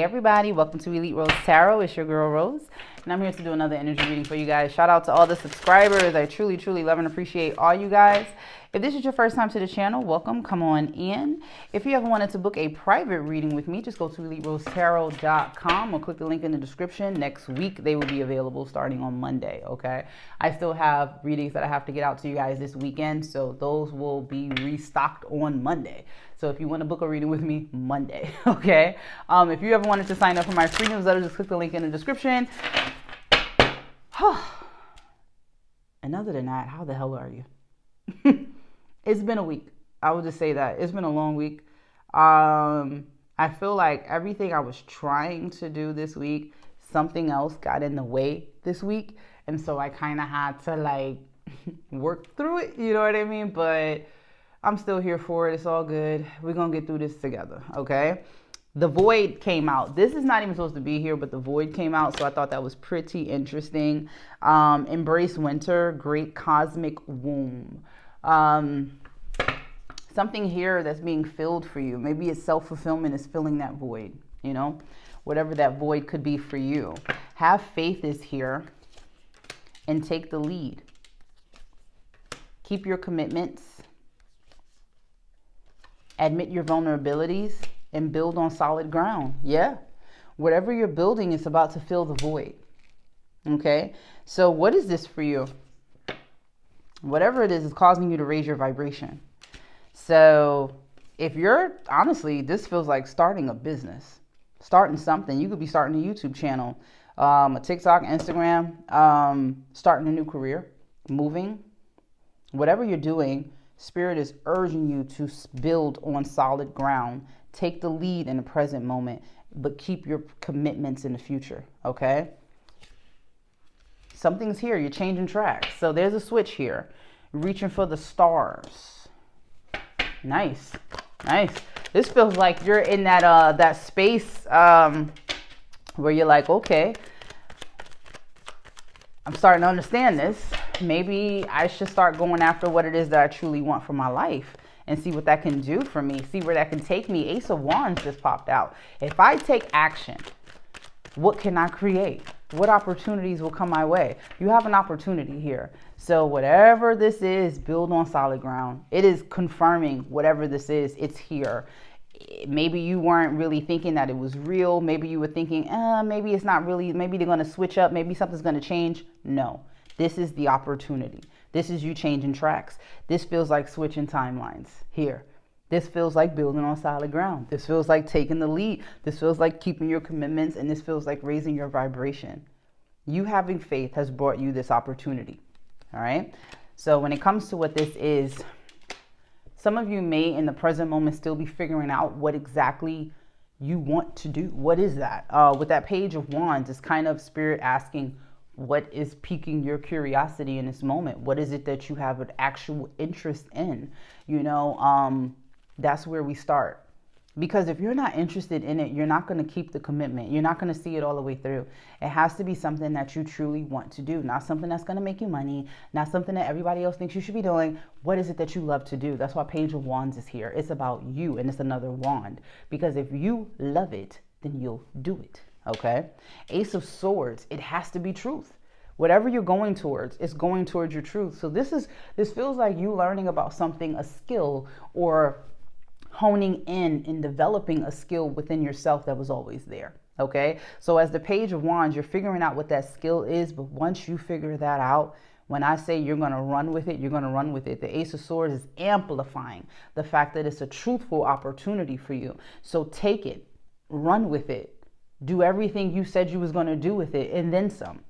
Hey everybody, welcome to Elite Rose Tarot. It's your girl Rose, and I'm here to do another energy reading for you guys. Shout out to all the subscribers. I truly love and appreciate all you guys. If this is your first time to the channel, welcome. Come on in. If you ever wanted to book a private reading with me, just go to eliterosetarot.com or click the link in the description. Next week, they will be available starting on Monday, okay? I still have readings that I have to get out to you guys this weekend, so those will be restocked on Monday. So if you want to book a reading with me, Monday, okay? If you ever wanted to sign up for my free newsletter, just click the link in the description. And other than that, how the hell are you? It's been a week. I would just say that. It's been a long week. I feel like everything I was trying to do this week, something else got in the way this week. And so I kind of had to like work through it, you know what I mean? But I'm still here for it. It's all good. We're going to get through this together, okay? The Void came out. This is not even supposed to be here, but the Void came out, so I thought that was pretty interesting. Embrace winter, great cosmic womb. Something here that's being filled for you. Maybe it's self-fulfillment is filling that void, you know? Whatever that void could be for you. Have faith is here and take the lead. Keep your commitments. Admit your vulnerabilities and build on solid ground. Yeah. Whatever you're building is about to fill the void. Okay. So what is this for you? Whatever it is causing you to raise your vibration. So if you're, honestly, this feels like starting a business, starting something. You could be starting a YouTube channel, a TikTok, Instagram, starting a new career, moving, whatever you're doing. Spirit is urging you to build on solid ground. Take the lead in the present moment, but keep your commitments in the future, okay? Something's here. You're changing tracks. So there's a switch here. Reaching for the stars. Nice. Nice. This feels like you're in that space where you're like, okay, I'm starting to understand this. Maybe I should start going after what it is that I truly want for my life and see what that can do for me. See where that can take me. Ace of Wands just popped out. If I take action, what can I create? What opportunities will come my way? You have an opportunity here. So whatever this is, build on solid ground. It is confirming whatever this is, it's here. Maybe you weren't really thinking that it was real. Maybe you were thinking, maybe it's not really, maybe they're going to switch up. Maybe something's going to change. No, this is the opportunity. This is you changing tracks. This feels like switching timelines here. This feels like building on solid ground. This feels like taking the lead. This feels like keeping your commitments, and this feels like raising your vibration. You having faith has brought you this opportunity. All right. So when it comes to what this is, some of you may in the present moment still be figuring out what exactly you want to do. What is that? With that Page of Wands, it's kind of Spirit asking, what is piquing your curiosity in this moment? What is it that you have an actual interest in? You know, that's where we start. Because if you're not interested in it, you're not going to keep the commitment. You're not going to see it all the way through. It has to be something that you truly want to do, not something that's going to make you money, not something that everybody else thinks you should be doing. What is it that you love to do? That's why Page of Wands is here. It's about you, and it's another wand. Because if you love it, then you'll do it. Okay? Ace of Swords, it has to be truth. Whatever you're going towards, it's going towards your truth. So this feels like you learning about something, a skill, or honing in developing a skill within yourself that was always there. Okay. So as the Page of Wands, you're figuring out what that skill is. But once you figure that out, when I say you're going to run with it, you're going to run with it. The Ace of Swords is amplifying the fact that it's a truthful opportunity for you. So take it, run with it, do everything you said you was going to do with it, and then some.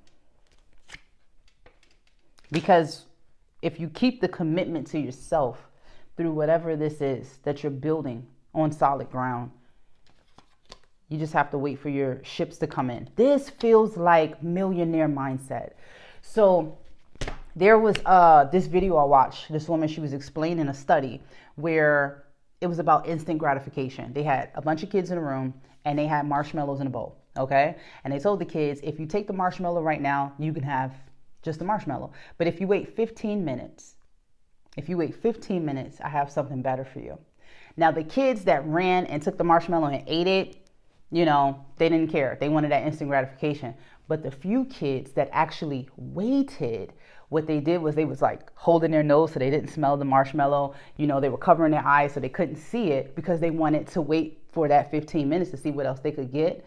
Because if you keep the commitment to yourself through whatever this is that you're building on solid ground, you just have to wait for your ships to come in. This feels like millionaire mindset. So there was this video I watched. This woman, she was explaining a study where it was about instant gratification. They had a bunch of kids in a room and they had marshmallows in a bowl. Okay. And they told the kids, if you take the marshmallow right now, you can have just a marshmallow. But if you wait 15 minutes, I have something better for you. Now, the kids that ran and took the marshmallow and ate it, They didn't care. They wanted that instant gratification. But the few kids that actually waited, what they did was they was like holding their nose so they didn't smell the marshmallow. They were covering their eyes so they couldn't see it because they wanted to wait for that 15 minutes to see what else they could get.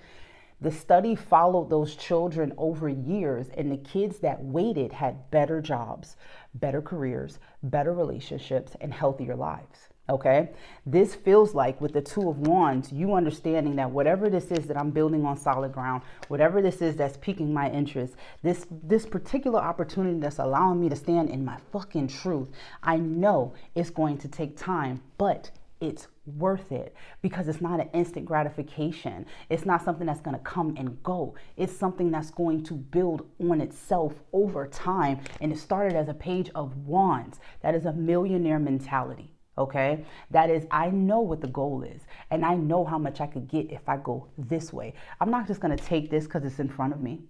The study followed those children over years, and the kids that waited had better jobs, better careers, better relationships, and healthier lives. Okay, this feels like with the Two of Wands, you understanding that whatever this is that I'm building on solid ground, whatever this is that's piquing my interest, this particular opportunity that's allowing me to stand in my fucking truth, I know it's going to take time, but it's worth it because it's not an instant gratification. It's not something that's going to come and go. It's something that's going to build on itself over time. And it started as a page of wands. That is a millionaire mentality. Okay, that is, I know what the goal is and I know how much I could get if I go this way. I'm not just going to take this because it's in front of me.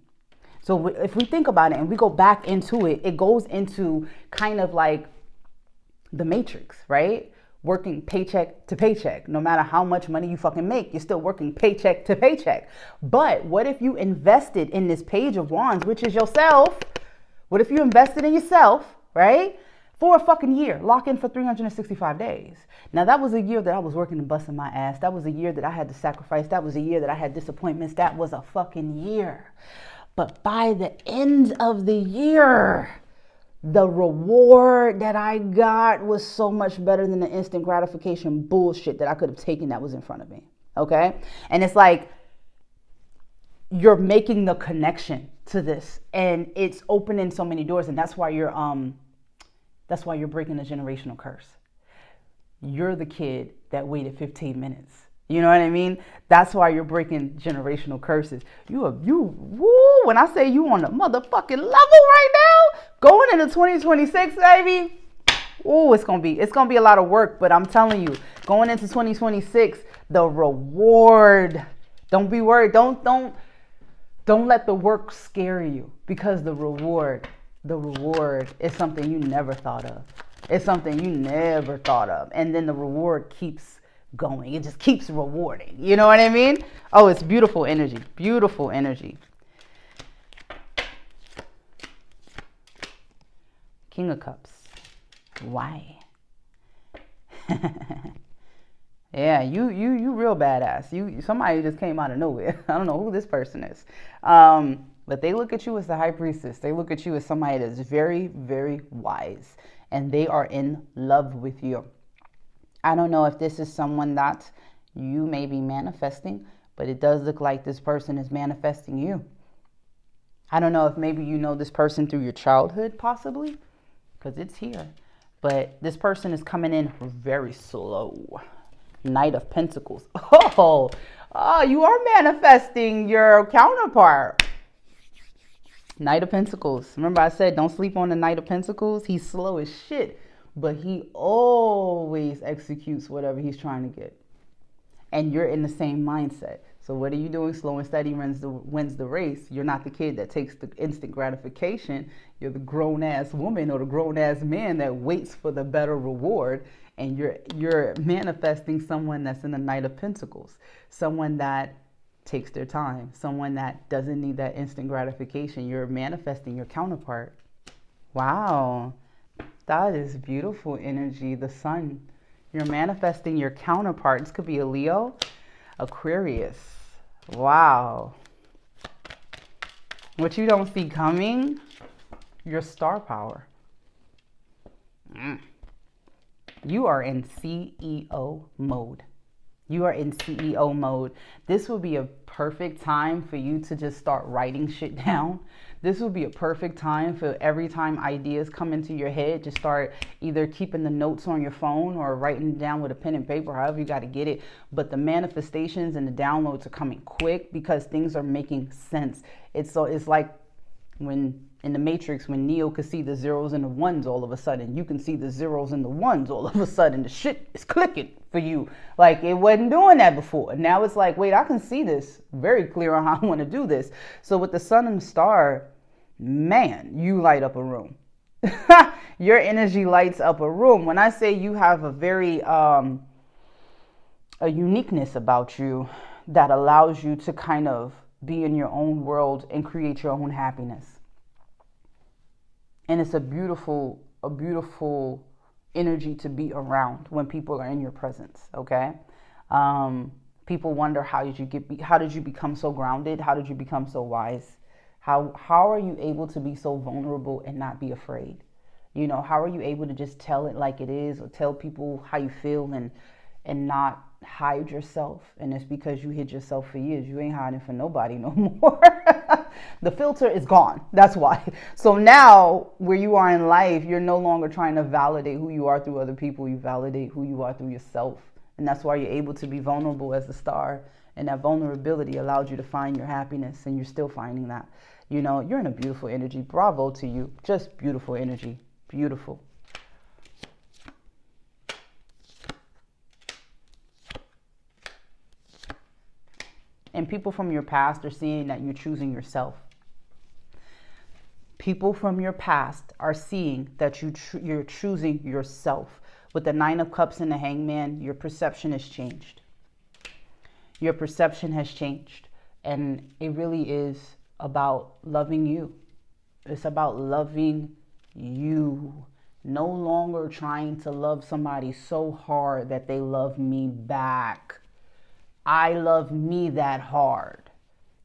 So if we think about it and we go back into it, it goes into kind of like the Matrix, right? Working paycheck to paycheck. No matter how much money you fucking make, you're still working paycheck to paycheck. But what if you invested in this page of wands, which is yourself? What if you invested in yourself, right? For a fucking year, lock in for 365 days. Now that was a year that I was working and busting my ass. That was a year that I had to sacrifice. That was a year that I had disappointments. That was a fucking year. But by the end of the year, the reward that I got was so much better than the instant gratification bullshit that I could have taken that was in front of me. Okay? And it's like you're making the connection to this and it's opening so many doors, and that's why you're breaking a generational curse. You're the kid that waited 15 minutes. You know what I mean? That's why you're breaking generational curses. When I say you on the motherfucking level right now, going into 2026, baby. It's gonna be a lot of work, but I'm telling you, going into 2026, the reward. Don't be worried. Don't let the work scare you, because the reward is something you never thought of. It's something you never thought of. And then the reward keeps going. It just keeps rewarding. You know what I mean? Oh, it's beautiful energy. Beautiful energy. King of Cups. Why? Yeah, you real badass. Somebody just came out of nowhere. I don't know who this person is. But they look at you as the high priestess. They look at you as somebody that's very, very wise. And they are in love with you. I don't know if this is someone that you may be manifesting, but it does look like this person is manifesting you. I don't know if maybe you know this person through your childhood, possibly, because it's here. But this person is coming in very slow. Knight of Pentacles. Oh, you are manifesting your counterpart. Knight of Pentacles. Remember I said don't sleep on the Knight of Pentacles? He's slow as shit, but he always executes whatever he's trying to get. And you're in the same mindset. So what are you doing? Slow and steady wins the race. You're not the kid that takes the instant gratification. You're the grown-ass woman or the grown-ass man that waits for the better reward. And you're manifesting someone that's in the Knight of Pentacles. Someone that takes their time. Someone that doesn't need that instant gratification. You're manifesting your counterpart. Wow. That is beautiful energy. The sun. You're manifesting your counterpart. This could be a Leo, Aquarius. Wow. What you don't see coming, your star power. You are in CEO mode. You are in CEO mode. This will be a perfect time for you to just start writing shit down. This will be a perfect time for every time ideas come into your head, just start either keeping the notes on your phone or writing down with a pen and paper, however you got to get it. But the manifestations and the downloads are coming quick because things are making sense. It's like when in the Matrix, when Neo could see the zeros and the ones all of a sudden, you can see the zeros and the ones all of a sudden. The shit is clicking for you. Like it wasn't doing that before. Now it's like, wait, I can see this very clear on how I want to do this. So with the sun and the star, man, you light up a room. Your energy lights up a room. When I say you have a very a uniqueness about you, that allows you to kind of be in your own world and create your own happiness. And it's a beautiful energy to be around when people are in your presence. Okay. People wonder, how did you become so grounded? How did you become so wise? How are you able to be so vulnerable and not be afraid? You know, how are you able to just tell it like it is, or tell people how you feel and not hide yourself? And it's because you hid yourself for years. You ain't hiding for nobody no more. The filter is gone. That's why. So now where you are in life, you're no longer trying to validate who you are through other people. You validate who you are through yourself. And that's why you're able to be vulnerable as a star. And that vulnerability allowed you to find your happiness. And you're still finding that. You know, you're in a beautiful energy. Bravo to you. Just beautiful energy. Beautiful. And people from your past are seeing that you're choosing yourself. People from your past are seeing that you're choosing yourself. With the 9 of Cups and the Hangman, your perception has changed. Your perception has changed. And it really is about loving you. It's about loving you. No longer trying to love somebody so hard that they love me back. I love me that hard.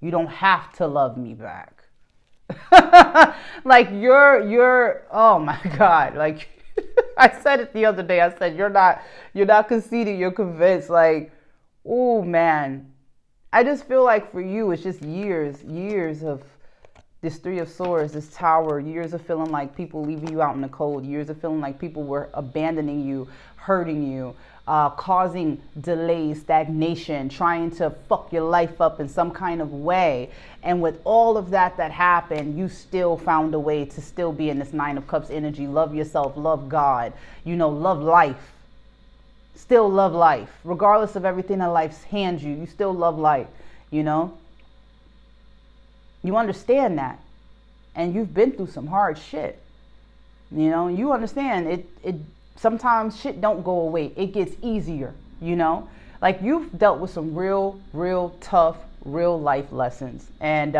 You don't have to love me back. Like you're oh my God. Like I said it the other day. I said, you're not conceited, you're convinced. Like, oh man. I just feel like for you, it's just years of this 3 of Swords, this Tower, years of feeling like people leaving you out in the cold, years of feeling like people were abandoning you, hurting you, causing delays, stagnation, trying to fuck your life up in some kind of way. And with all of that happened, you still found a way to still be in this 9 of Cups energy. Love yourself, love God, you know, love life. Still love life. Regardless of everything that life hands you, you still love life, you know? You understand that. And you've been through some hard shit. You know, you understand it sometimes shit don't go away. It gets easier, you know? Like you've dealt with some real tough, real life lessons. And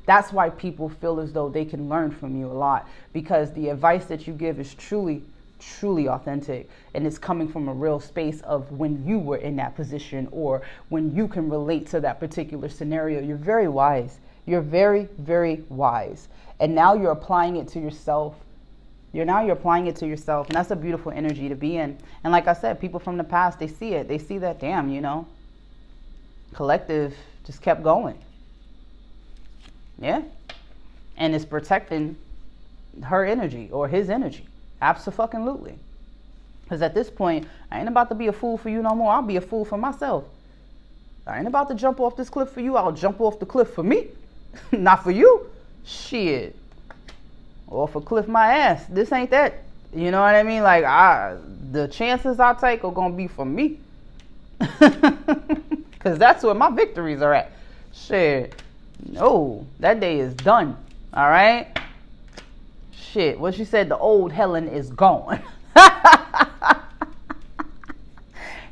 that's why people feel as though they can learn from you a lot, because the advice that you give is truly authentic, and it's coming from a real space of when you were in that position, or when you can relate to that particular scenario. You're very wise. You're very, very wise. And now you're applying it to yourself. You're applying it to yourself. And that's a beautiful energy to be in. And like I said, people from the past, they see it. They see that, damn, you know, collective just kept going. Yeah. And it's protecting her energy or his energy. Absolutely. Because at this point, I ain't about to be a fool for you no more. I'll be a fool for myself. I ain't about to jump off this cliff for you. I'll jump off the cliff for me. Not for you. Shit. Off a cliff my ass. This ain't that. You know what I mean? Like, the chances I take are going to be for me. Because that's where my victories are at. Shit. No, that day is done. All right? Shit. What she said, the old Helen is gone.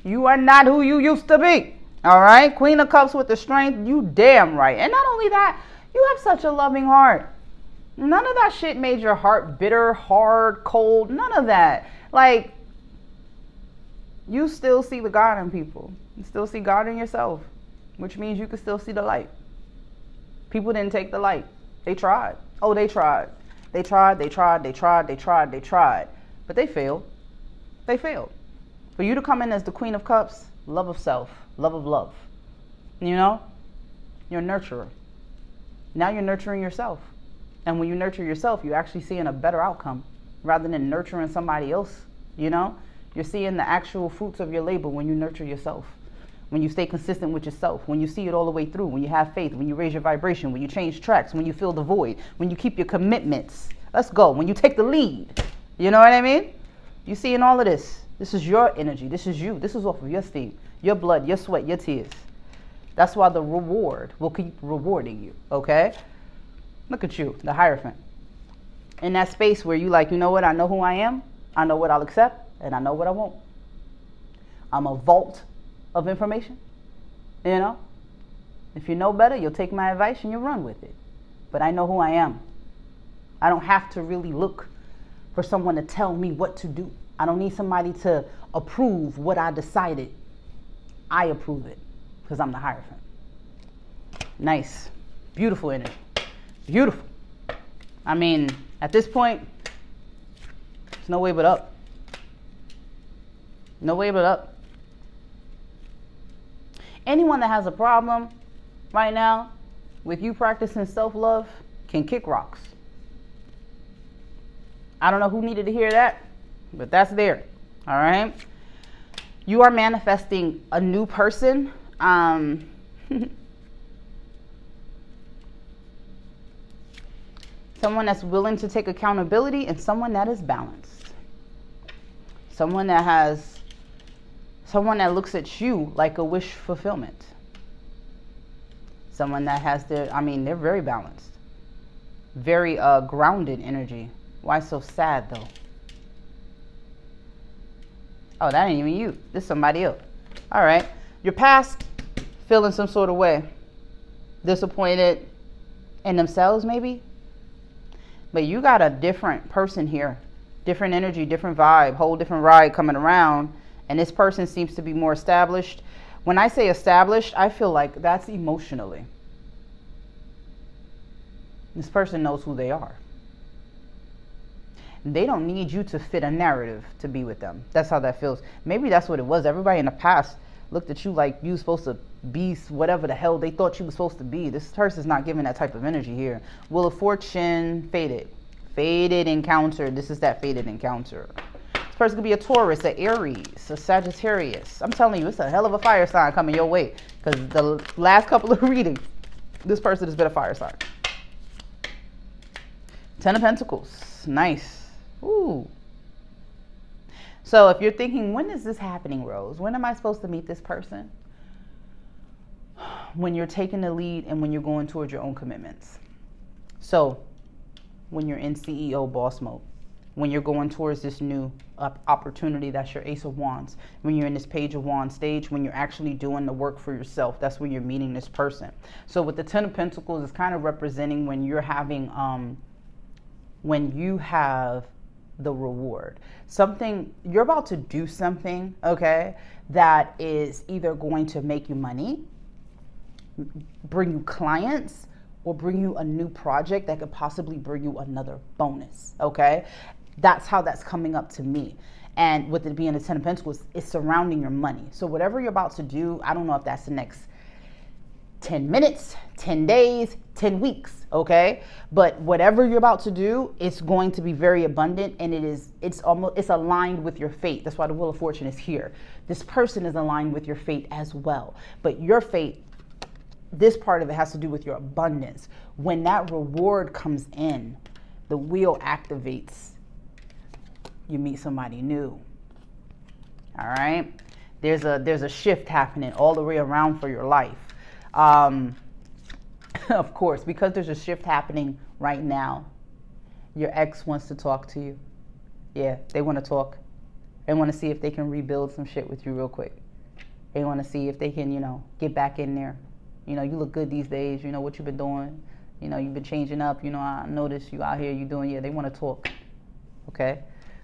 You are not who you used to be. All right? Queen of Cups with the strength. You damn right. And not only that, you have such a loving heart. None of that shit made your heart bitter, hard, cold. None of that. Like, you still see the God in people. You still see God in yourself, which means you can still see the light. People didn't take the light. They tried. Oh, they tried. They tried. But they failed. They failed. For you to come in as the Queen of Cups, love of self, love of love. You know? You're a nurturer. Now you're nurturing yourself. And when you nurture yourself, you're actually seeing a better outcome rather than nurturing somebody else. You know, you're seeing the actual fruits of your labor when you nurture yourself, when you stay consistent with yourself, when you see it all the way through, when you have faith, when you raise your vibration, when you change tracks, when you fill the void, when you keep your commitments. Let's go. When you take the lead. You know what I mean? You seeing all of this. This is your energy. This is you. This is off of your steam, your blood, your sweat, your tears. That's why the reward will keep rewarding you. Okay? Look at you, the Hierophant. In that space where you like, you know what? I know who I am. I know what I'll accept. And I know what I won't. I'm a vault of information. You know? If you know better, you'll take my advice and you'll run with it. But I know who I am. I don't have to really look for someone to tell me what to do. I don't need somebody to approve what I decided. I approve it because I'm the Hierophant. Nice. Beautiful energy. Beautiful. I mean, at this point, there's no way but up. No way but up. Anyone that has a problem right now with you practicing self-love can kick rocks. I don't know who needed to hear that, but that's there. All right. You are manifesting a new person. Someone that's willing to take accountability and someone that is balanced. Someone that looks at you like a wish fulfillment. Someone that has they're very balanced. Very grounded energy. Why so sad though? Oh, that ain't even you. This is somebody else. All right. Your past feeling some sort of way. Disappointed in themselves maybe. But you got a different person here. Different energy, different vibe, whole different ride coming around. And this person seems to be more established. When I say established, I feel like that's emotionally. This person knows who they are. They don't need you to fit a narrative to be with them. That's how that feels. Maybe that's what it was. Everybody in the past looked at you like you were supposed to be whatever the hell they thought you were supposed to be. This person's not giving that type of energy here. Wheel of Fortune, faded. Faded encounter. This is that faded encounter. This person could be a Taurus, an Aries, a Sagittarius. I'm telling you, it's a hell of a fire sign coming your way. Because the last couple of readings, this person has been a fire sign. 10 of Pentacles. Nice. Ooh. So if you're thinking, when is this happening, Rose? When am I supposed to meet this person? When you're taking the lead and when you're going towards your own commitments. So when you're in CEO boss mode, when you're going towards this new opportunity, that's your Ace of Wands. When you're in this Page of Wands stage, when you're actually doing the work for yourself, that's when you're meeting this person. So with the 10 of Pentacles, it's kind of representing when you're having, when you have the reward. Something, you're about to do something, okay, that is either going to make you money, bring you clients, or bring you a new project that could possibly bring you another bonus, okay? That's how that's coming up to me. And with it being the 10 of Pentacles, it's surrounding your money. So whatever you're about to do, I don't know if that's the next 10 minutes, 10 days, 10 weeks, okay? But whatever you're about to do, it's going to be very abundant, and it's aligned with your fate. That's why the Wheel of Fortune is here. This person is aligned with your fate as well. But your fate, this part of it has to do with your abundance. When that reward comes in, the wheel activates. You meet somebody new. All right? There's a shift happening all the way around for your life. Of course, because there's a shift happening right now, your ex wants to talk to you. Yeah, they want to talk. They want to see if they can rebuild some shit with you real quick. They want to see if they can, get back in there. You look good these days. You know what you've been doing. You've been changing up. I noticed you out here. You doing, they want to talk. Okay?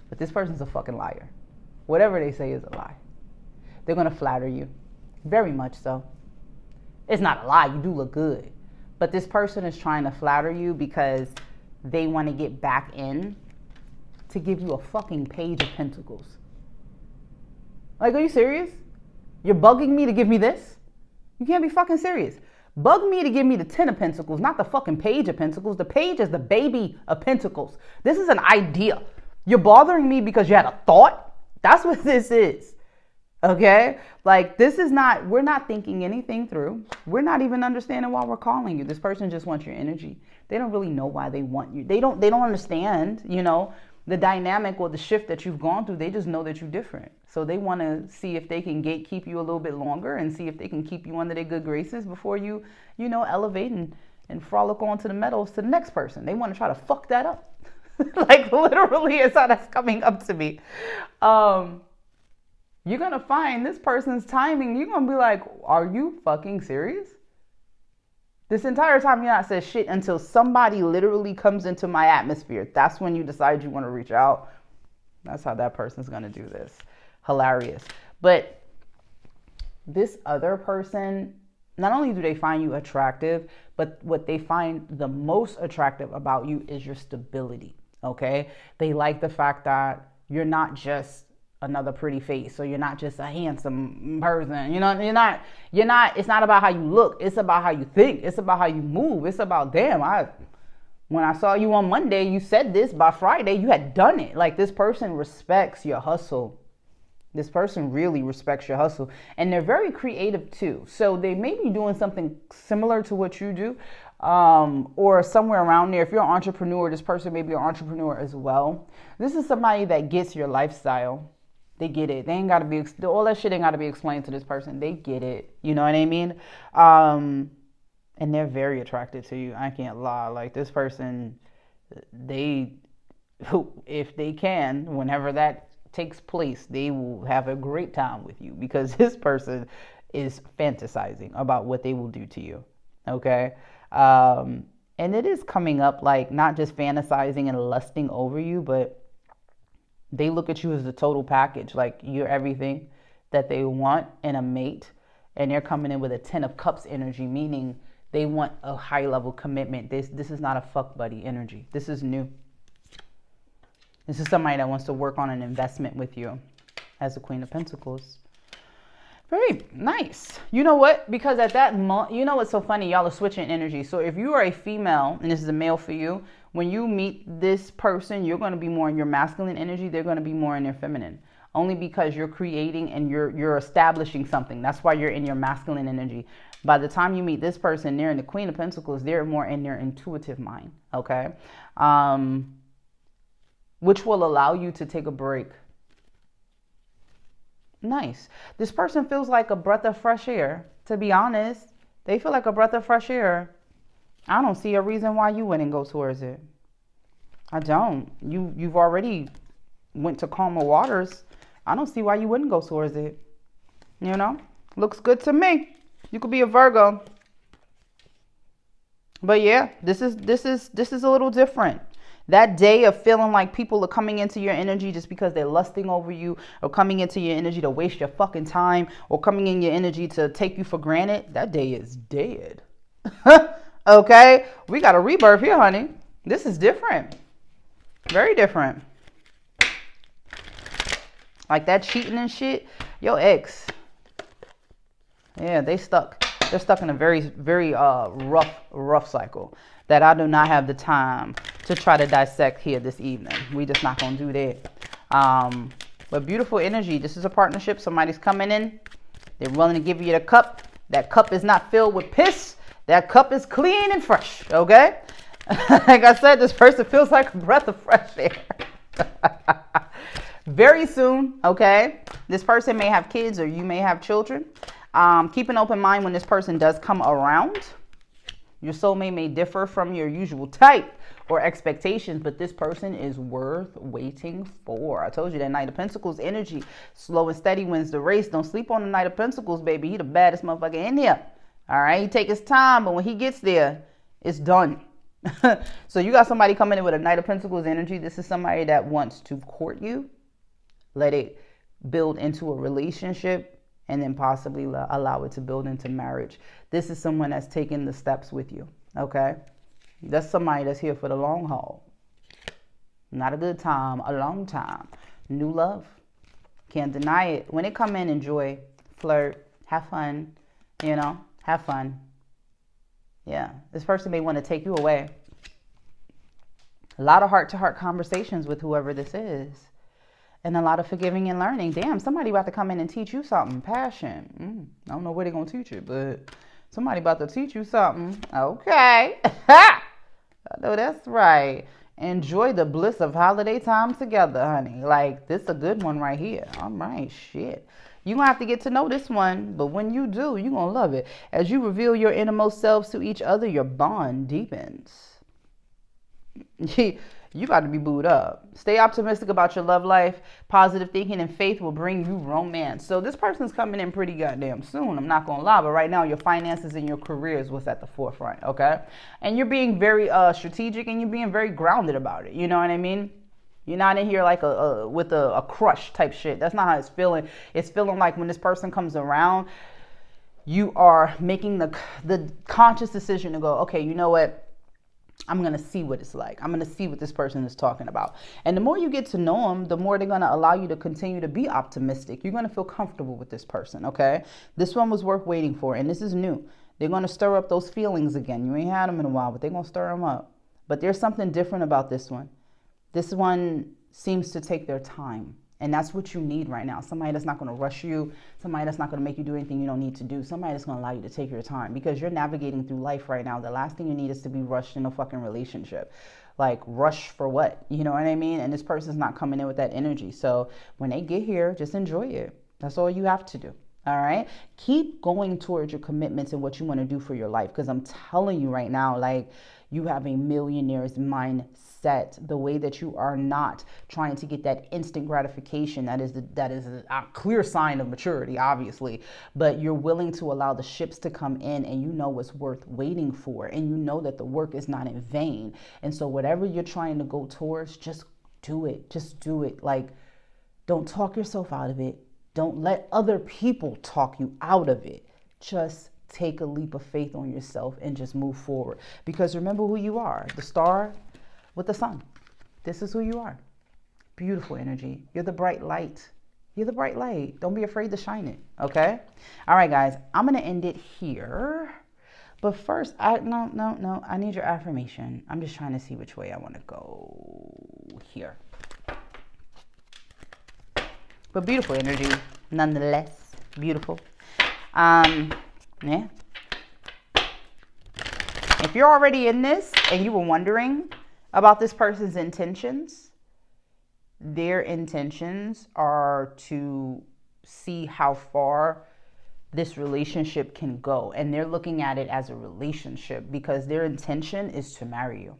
But this person's a fucking liar. Whatever they say is a lie. They're going to flatter you. Very much so. It's not a lie. You do look good. But this person is trying to flatter you because they want to get back in to give you a fucking Page of Pentacles. Like, are you serious? You're bugging me to give me this? You can't be fucking serious. Bug me to give me the 10 of Pentacles, not the fucking Page of Pentacles. The Page is the baby of Pentacles. This is an idea. You're bothering me because you had a thought? That's what this is. Okay? Like, this is not, we're not thinking anything through. We're not even understanding why we're calling you. This person just wants your energy. They don't really know why they want you. They don't understand, the dynamic or the shift that you've gone through. They just know that you're different. So they want to see if they can gatekeep you a little bit longer and see if they can keep you under their good graces before you, elevate and frolic on to the meadows to the next person. They want to try to fuck that up. Like, literally is how that's coming up to me. You're going to find this person's timing. You're going to be like, are you fucking serious? This entire time you're not said shit until somebody literally comes into my atmosphere. That's when you decide you want to reach out. That's how that person's going to do this. Hilarious. But this other person, not only do they find you attractive, but what they find the most attractive about you is your stability. Okay? They like the fact that you're not just another pretty face, so you're not just a handsome person. You know, you're not, it's not about how you look, it's about how you think, it's about how you move, it's about, damn, when I saw you on Monday, you said this, by Friday you had done it. Like, this person respects your hustle. This person really respects your hustle, and they're very creative too. So they may be doing something similar to what you do, or somewhere around there. If you're an entrepreneur, this person may be an entrepreneur as well. This is somebody that gets your lifestyle. They get it. They ain't got to be, all that shit ain't got to be explained to this person. They get it. You know what I mean? And they're very attracted to you. I can't lie. Like, this person, if they can, whenever that takes place, they will have a great time with you, because this person is fantasizing about what they will do to you. Okay? And it is coming up, like, not just fantasizing and lusting over you, but they look at you as the total package. Like, you're everything that they want in a mate. And they're coming in with a 10 of cups energy, meaning they want a high level commitment. This is not a fuck buddy energy. This is new. This is somebody that wants to work on an investment with you as the Queen of Pentacles. Very nice. You know what? Because at that moment, you know what's so funny? Y'all are switching energy. So if you are a female and this is a male for you, when you meet this person, you're going to be more in your masculine energy. They're going to be more in their feminine. Only because you're creating and you're establishing something. That's why you're in your masculine energy. By the time you meet this person, they're in the Queen of Pentacles. They're more in their intuitive mind. Okay? Which will allow you to take a break. Nice. This person feels like a breath of fresh air. To be honest, they feel like a breath of fresh air. I don't see a reason why you wouldn't go towards it. I don't. You've already went to calmer waters. I don't see why you wouldn't go towards it. You know? Looks good to me. You could be a Virgo. But yeah, this is a little different. That day of feeling like people are coming into your energy just because they're lusting over you, or coming into your energy to waste your fucking time, or coming in your energy to take you for granted, that day is dead. Okay? We got a rebirth here, honey. This is different. Very different. Like that cheating and shit. Your ex. Yeah, they're stuck in a very, very rough cycle that I do not have the time to try to dissect here this evening. We just not gonna do that. But beautiful energy. This is a partnership. Somebody's coming in. They're willing to give you the cup. That cup is not filled with piss. That cup is clean and fresh. Okay? Like I said, this person feels like a breath of fresh air. Very soon, okay? This person may have kids, or you may have children. Keep an open mind when this person does come around. Your soulmate may differ from your usual type or expectations, but this person is worth waiting for. I told you that Knight of Pentacles energy, slow and steady wins the race. Don't sleep on the Knight of Pentacles, baby. He the baddest motherfucker in here. All right, he take his time, but when he gets there, it's done. So you got somebody coming in with a Knight of Pentacles energy. This is somebody that wants to court you, let it build into a relationship, and then possibly allow it to build into marriage. This is someone that's taking the steps with you, okay? That's somebody that's here for the long haul. Not a good time, a long time. New love. Can't deny it. When it come in, enjoy, flirt, have fun, you know, have fun. Yeah, this person may want to take you away. A lot of heart-to-heart conversations with whoever this is. And a lot of forgiving and learning. Damn, somebody about to come in and teach you something. Passion. I don't know where they're going to teach it, but somebody about to teach you something. Okay. I know that's right. Enjoy the bliss of holiday time together, honey. Like, this is a good one right here. All right, shit. You're going to have to get to know this one, but when you do, you're going to love it. As you reveal your innermost selves to each other, your bond deepens. You got to be booed up. Stay optimistic about your love life. Positive thinking and faith will bring you romance. So this person's coming in pretty goddamn soon. I'm not going to lie. But right now, your finances and your career is what's at the forefront, okay? And you're being very strategic and you're being very grounded about it. You know what I mean? You're not in here like with a crush type shit. That's not how it's feeling. It's feeling like when this person comes around, you are making the conscious decision to go, okay, you know what? I'm going to see what it's like. I'm going to see what this person is talking about. And the more you get to know them, the more they're going to allow you to continue to be optimistic. You're going to feel comfortable with this person, okay? This one was worth waiting for, and this is new. They're going to stir up those feelings again. You ain't had them in a while, but they're going to stir them up. But there's something different about this one. This one seems to take their time. And that's what you need right now. Somebody that's not going to rush you. Somebody that's not going to make you do anything you don't need to do. Somebody that's going to allow you to take your time because you're navigating through life right now. The last thing you need is to be rushed in a fucking relationship. Like, rush for what? You know what I mean? And this person's not coming in with that energy. So when they get here, just enjoy it. That's all you have to do. All right. Keep going towards your commitments and what you want to do for your life. Because I'm telling you right now, like, you have a millionaire's mindset. The way that you are not trying to get that instant gratification. That is a clear sign of maturity, obviously. But you're willing to allow the ships to come in, and you know what's worth waiting for, and you know that the work is not in vain. And so whatever you're trying to go towards, just do it. Just do it. Like, don't talk yourself out of it. Don't let other people talk you out of it. Just take a leap of faith on yourself and just move forward. Because remember who you are, the star with the sun. This is who you are. Beautiful energy. You're the bright light. You're the bright light. Don't be afraid to shine it. Okay? All right, guys. I'm going to end it here. But first, no. I need your affirmation. I'm just trying to see which way I want to go here. But beautiful energy, nonetheless. Beautiful. Yeah. If you're already in this and you were wondering about this person's intentions, their intentions are to see how far this relationship can go. And they're looking at it as a relationship because their intention is to marry you.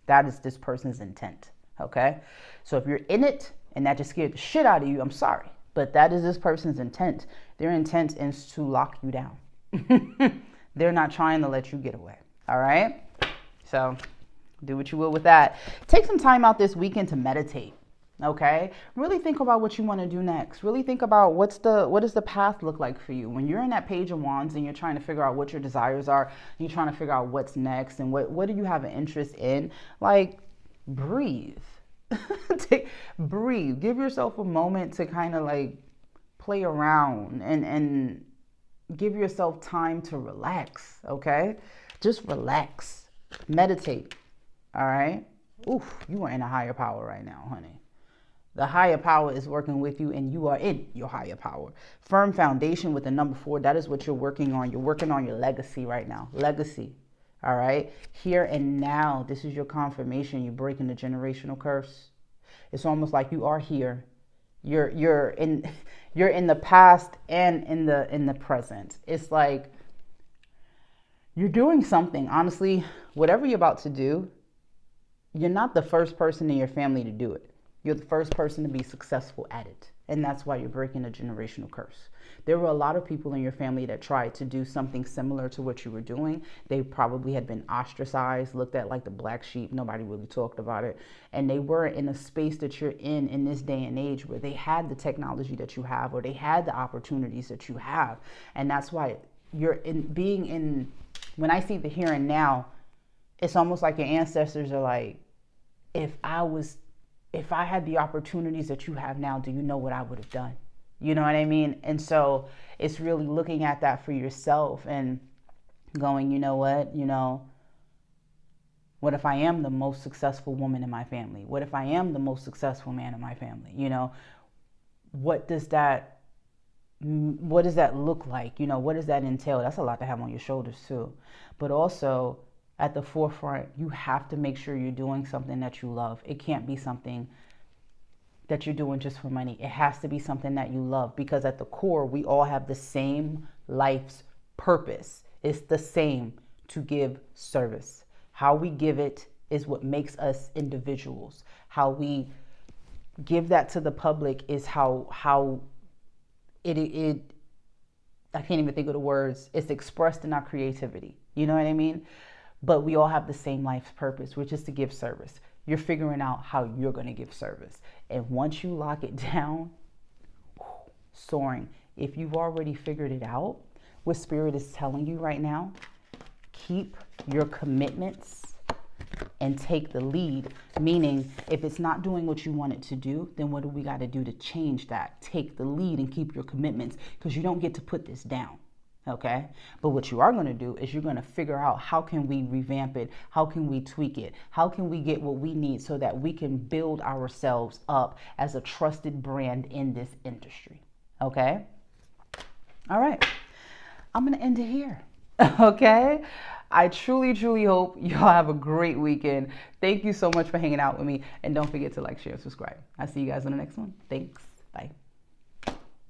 That is this person's intent. Okay? So if you're in it and that just scared the shit out of you, I'm sorry. But that is this person's intent. Their intent is to lock you down. They're not trying to let you get away. All right? So do what you will with that. Take some time out this weekend to meditate. Okay? Really think about what you want to do next. Really think about what does the path look like for you? When you're in that page of wands and you're trying to figure out what your desires are, you're trying to figure out what's next and what do you have an interest in? Like, breathe. Breathe. Give yourself a moment to kind of like play around and give yourself time to relax. Okay? Just relax. Meditate. All right? Oof, you are in a higher power right now, honey. The higher power is working with you and you are in your higher power. Firm foundation with the number 4. That is what you're working on. You're working on your legacy right now. Legacy. All right. Here and now, this is your confirmation. You're breaking the generational curse. It's almost like you are here. You're in the past and in the present. It's like you're doing something. Honestly, whatever you're about to do, you're not the first person in your family to do it. You're the first person to be successful at it. And that's why you're breaking a generational curse. There were a lot of people in your family that tried to do something similar to what you were doing. They probably had been ostracized, looked at like the black sheep. Nobody really talked about it. And they were in a space that you're in this day and age where they had the technology that you have or they had the opportunities that you have. And that's why you're when I see the here and now, it's almost like your ancestors are like, if I had the opportunities that you have now, do you know what I would have done? You know what I mean? And so it's really looking at that for yourself and going, you know what if I am the most successful woman in my family? What if I am the most successful man in my family? What does that look like? What does that entail? That's a lot to have on your shoulders too. But also, at the forefront, you have to make sure you're doing something that you love. It can't be something that you're doing just for money. It has to be something that you love because at the core, we all have the same life's purpose. It's the same, to give service. How we give it is what makes us individuals. How we give that to the public is how it I can't even think of the words. It's expressed in our creativity. You know what I mean? But we all have the same life's purpose, which is to give service. You're figuring out how you're going to give service. And once you lock it down, soaring. If you've already figured it out, what Spirit is telling you right now, keep your commitments and take the lead. Meaning, if it's not doing what you want it to do, then what do we got to do to change that? Take the lead and keep your commitments, because you don't get to put this down. Okay? But what you are going to do is you're going to figure out, how can we revamp it? How can we tweak it? How can we get what we need so that we can build ourselves up as a trusted brand in this industry? Okay? All right. I'm going to end it here. Okay? I truly, truly hope y'all have a great weekend. Thank you so much for hanging out with me. And don't forget to like, share, and subscribe. I'll see you guys on the next one. Thanks. Bye.